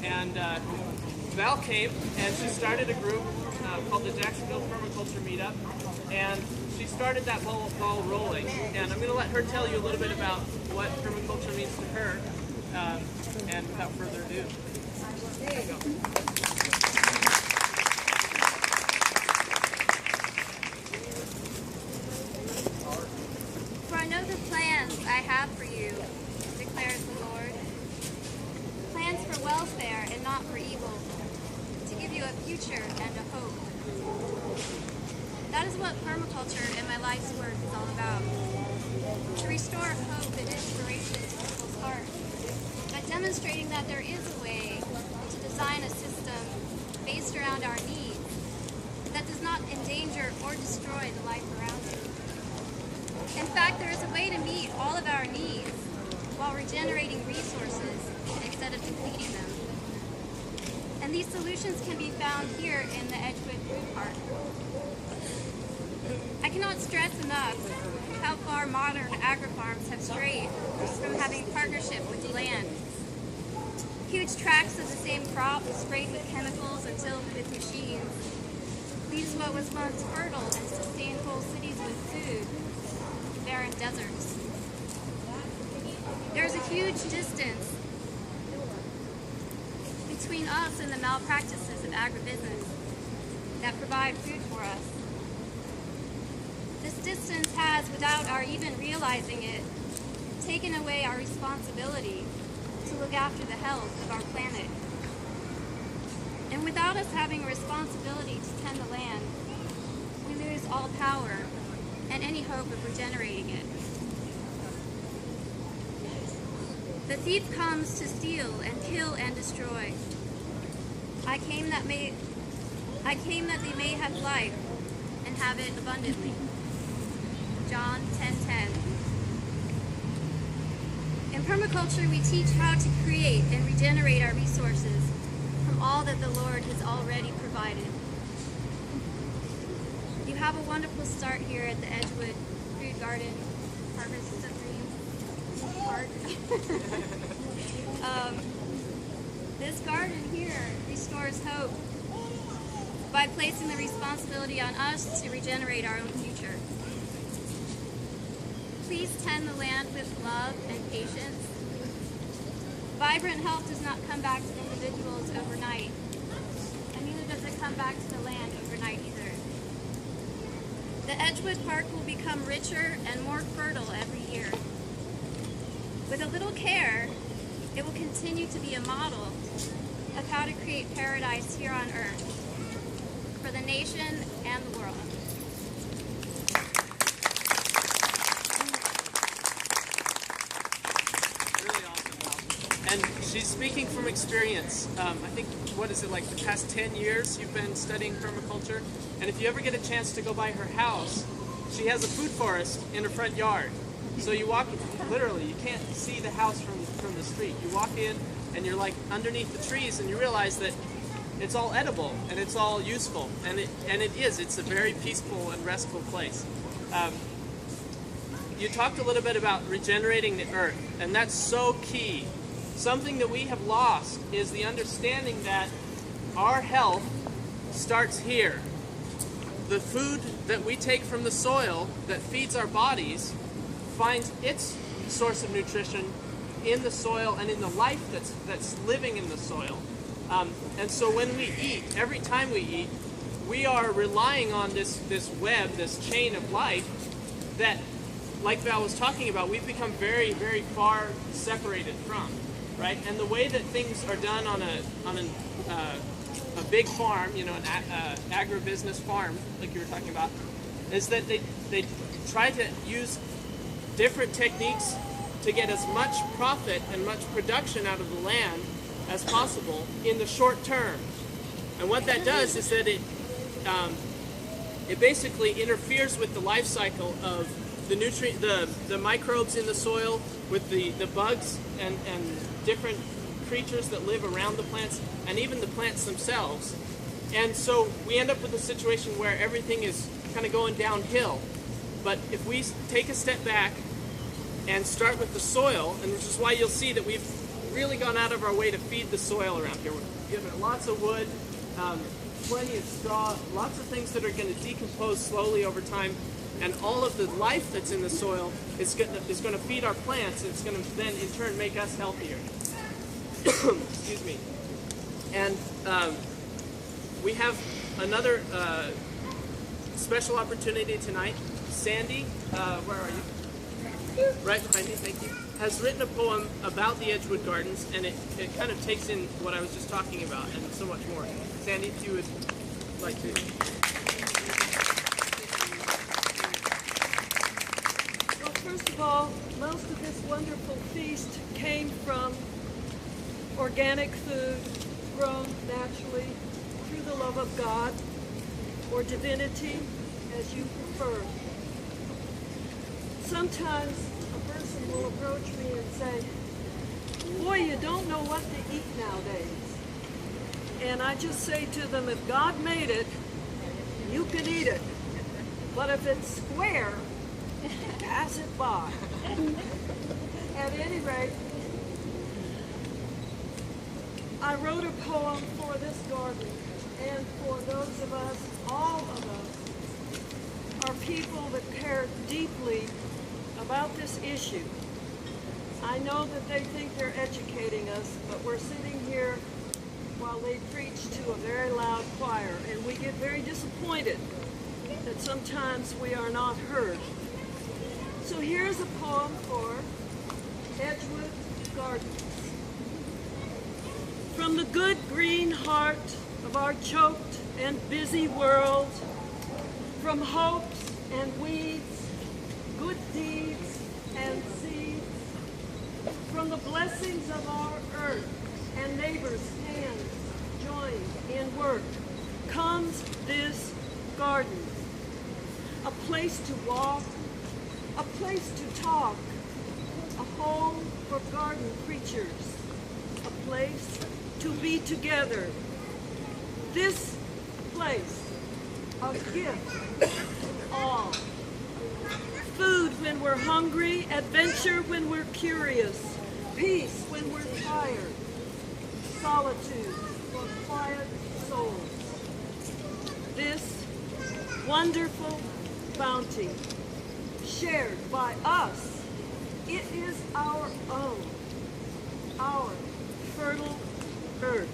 And Val came and she started a group called the Jacksonville Permaculture Meetup, and she started that ball rolling. And I'm going to let her tell you a little bit about what permaculture means to her. And without further ado, there you go. For I know the plans I have for you, declares the Lord. Plans for welfare and not for evil, to give you a future and a hope. That is what permaculture and my life's work is all about. To restore hope and inspiration to people's hearts, by demonstrating that there is a way to design a system based around our needs that does not endanger or destroy the life around it. In fact, there is a way to meet all of our needs while regenerating resources instead of depleting them. And these solutions can be found here in the Edgewood Food Park. I cannot stress enough how far modern agri-farms have strayed from having partnership with the land. Huge tracts of the same crop sprayed with chemicals and tilled with machines leaves what was once fertile and sustained whole cities with food to barren deserts. There is a huge distance between us and the malpractices of agribusiness that provide food for us. This distance has, without our even realizing it, taken away our responsibility to look after the health of our planet. And without us having a responsibility to tend the land, we lose all power and any hope of regenerating it. The thief comes to steal and kill and destroy. I came that they may have life and have it abundantly. John 10:10. In permaculture, we teach how to create and regenerate our resources from all that the Lord has already provided. You have a wonderful start here at the Edgewood Food Garden Harvest of Dreams Park. This garden here restores hope by placing the responsibility on us to regenerate our own future. Please tend the land with love and patience. Vibrant health does not come back to individuals overnight, and neither does it come back to the land overnight either. The Edgewood Park will become richer and more fertile every year. With a little care, it will continue to be a model of how to create paradise here on earth for the nation and the world. And she's speaking from experience. I think, what is it, like the past 10 years you've been studying permaculture? And if you ever get a chance to go by her house, she has a food forest in her front yard. So you walk, literally, you can't see the house from the street. You walk in and you're like underneath the trees and you realize that it's all edible and it's all useful. And it is. It's a very peaceful and restful place. You talked a little bit about regenerating the earth, and that's so key. Something that we have lost is the understanding that our health starts here. The food that we take from the soil that feeds our bodies finds its source of nutrition in the soil and in the life that's living in the soil. And so when we eat, every time we eat, we are relying on this web, this chain of life that, like Val was talking about, we've become very, very far separated from. Right, and the way that things are done on a big farm, you know, an agribusiness farm, like you were talking about, is that they try to use different techniques to get as much profit and much production out of the land as possible in the short term. And what that does is that it basically interferes with the life cycle of the microbes in the soil, with the bugs and different creatures that live around the plants, and even the plants themselves. And so we end up with a situation where everything is kind of going downhill. But if we take a step back and start with the soil, and which is why you'll see that we've really gone out of our way to feed the soil around here. We're giving it lots of wood, plenty of straw, lots of things that are going to decompose slowly over time, and all of the life that's in the soil is going to feed our plants. It's going to then in turn make us healthier. Excuse me. And we have another special opportunity tonight. Sandy, where are you? Right behind you, thank you. Has written a poem about the Edgewood Gardens, and it kind of takes in what I was just talking about and so much more. Sandy, if you would like to. Well, first of all, most of this wonderful feast came from organic food grown naturally through the love of God, or divinity, as you prefer. Sometimes a person will approach me and say, boy, you don't know what to eat nowadays. And I just say to them, if God made it, you can eat it. But if it's square, pass it by. At any rate, I wrote a poem for this garden, and for those of us, all of us, are people that care deeply about this issue. I know that they think they're educating us, but we're sitting here while they preach to a very loud choir, and we get very disappointed that sometimes we are not heard. So here's a poem for Edgewood Gardens. From the good green heart of our choked and busy world, from hopes and weeds, good deeds and seeds, from the blessings of our earth and neighbors' hands joined in work, comes this garden, a place to walk, a place to talk, a home for garden creatures, a place to be together. This place, a gift to all. Food when we're hungry, adventure when we're curious, peace when we're tired, solitude for quiet souls. This wonderful bounty, shared by us, it is our own, our fertile earth.